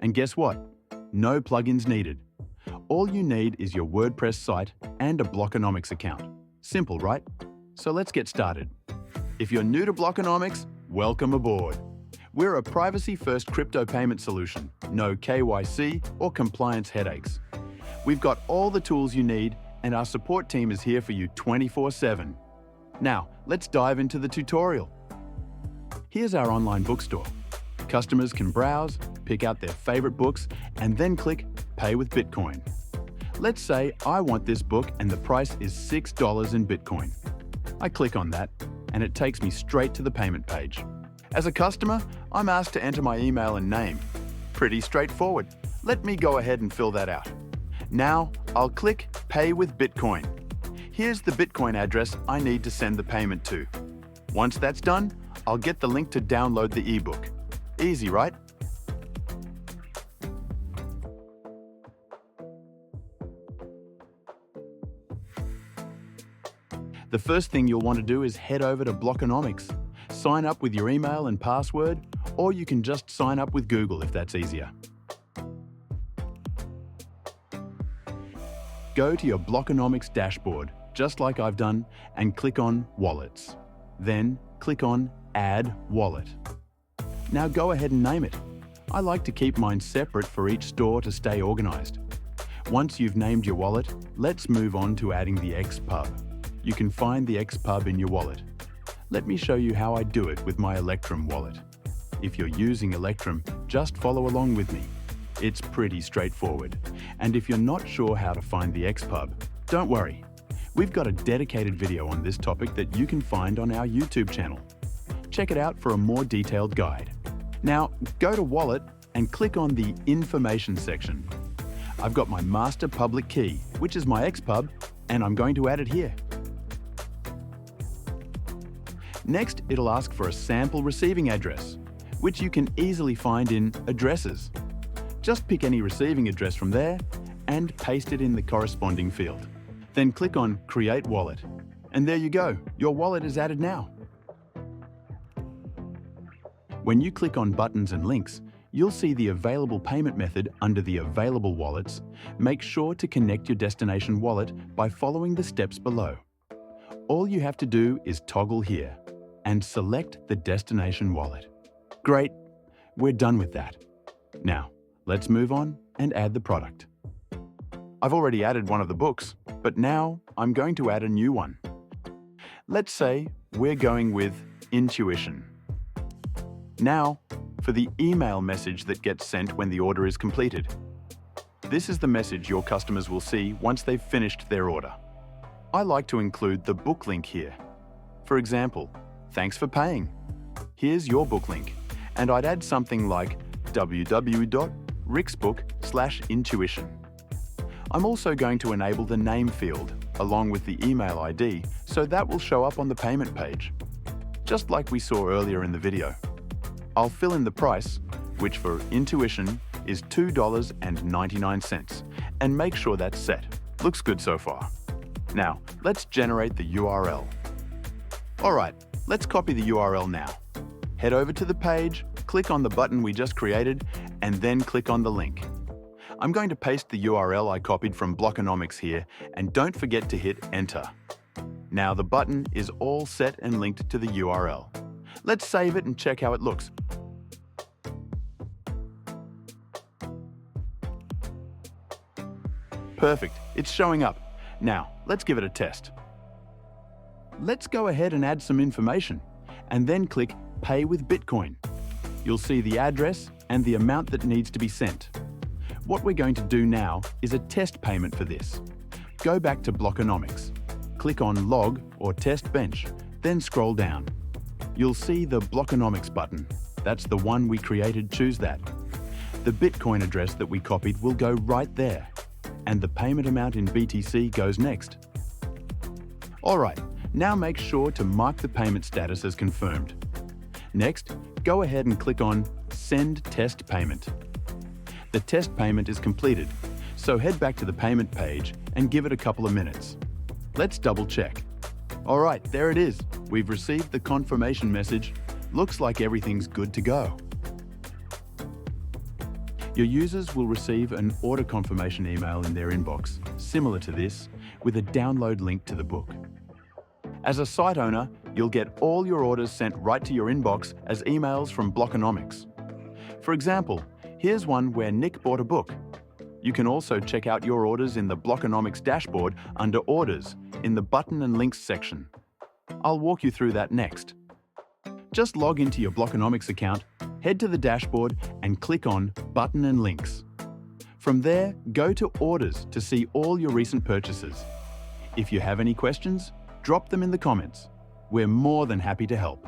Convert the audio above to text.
And guess what? No plugins needed. All you need is your WordPress site and a Blockonomics account. Simple, right? So let's get started. If you're new to Blockonomics, welcome aboard. We're a privacy-first crypto payment solution. No KYC or compliance headaches. We've got all the tools you need, and our support team is here for you 24/7. Now, let's dive into the tutorial. Here's our online bookstore. Customers can browse, pick out their favorite books, and then click Pay with Bitcoin. Let's say I want this book and the price is $6 in Bitcoin. I click on that, and it takes me straight to the payment page. As a customer, I'm asked to enter my email and name. Pretty straightforward. Let me go ahead and fill that out. Now, I'll click Pay with Bitcoin. Here's the Bitcoin address I need to send the payment to. Once that's done, I'll get the link to download the ebook. Easy, right? The first thing you'll want to do is head over to Blockonomics. Sign up with your email and password, or you can just sign up with Google if that's easier. Go to your Blockonomics dashboard, just like I've done, and click on Wallets. Then click on Add Wallet. Now go ahead and name it. I like to keep mine separate for each store to stay organized. Once you've named your wallet, let's move on to adding the xPub. You can find the xPub in your wallet. Let me show you how I do it with my Electrum wallet. If you're using Electrum, just follow along with me. It's pretty straightforward. And if you're not sure how to find the xPub, don't worry. We've got a dedicated video on this topic that you can find on our YouTube channel. Check it out for a more detailed guide. Now, go to Wallet and click on the Information section. I've got my master public key, which is my xPub, and I'm going to add it here. Next, it'll ask for a sample receiving address, which you can easily find in Addresses. Just pick any receiving address from there and paste it in the corresponding field. Then click on Create Wallet. And there you go, your wallet is added now. When you click on buttons and links, you'll see the available payment method under the Available Wallets. Make sure to connect your destination wallet by following the steps below. All you have to do is toggle here and select the destination wallet. Great, we're done with that. Now, let's move on and add the product. I've already added one of the books, but now I'm going to add a new one. Let's say we're going with Intuition. Now, for the email message that gets sent when the order is completed. This is the message your customers will see once they've finished their order. I like to include the book link here. For example, thanks for paying. Here's your book link, and I'd add something like www.ricksbook/intuition. I'm also going to enable the name field, along with the email ID, so that will show up on the payment page, just like we saw earlier in the video. I'll fill in the price, which for Intuition is $2.99, and make sure that's set. Looks good so far. Now, let's generate the URL. Alright, let's copy the URL now. Head over to the page, click on the button we just created, and then click on the link. I'm going to paste the URL I copied from Blockonomics here, and don't forget to hit Enter. Now the button is all set and linked to the URL. Let's save it and check how it looks. Perfect, it's showing up. Now, let's give it a test. Let's go ahead and add some information, and then click Pay with Bitcoin. You'll see the address and the amount that needs to be sent. What we're going to do now is a test payment for this. Go back to Blockonomics. Click on Log or Test Bench, then scroll down. You'll see the Blockonomics button. That's the one we created, choose that. The Bitcoin address that we copied will go right there, and the payment amount in BTC goes next. Alright, now make sure to mark the payment status as confirmed. Next, go ahead and click on Send Test Payment. The test payment is completed, so head back to the payment page and give it a couple of minutes. Let's double check. Alright, there it is. We've received the confirmation message. Looks like everything's good to go. Your users will receive an order confirmation email in their inbox, similar to this, with a download link to the book. As a site owner, you'll get all your orders sent right to your inbox as emails from Blockonomics. For example, here's one where Nick bought a book. You can also check out your orders in the Blockonomics dashboard under Orders in the Button and Links section. I'll walk you through that next. Just log into your Blockonomics account, head to the dashboard and click on Button and Links. From there, go to Orders to see all your recent purchases. If you have any questions, drop them in the comments. We're more than happy to help.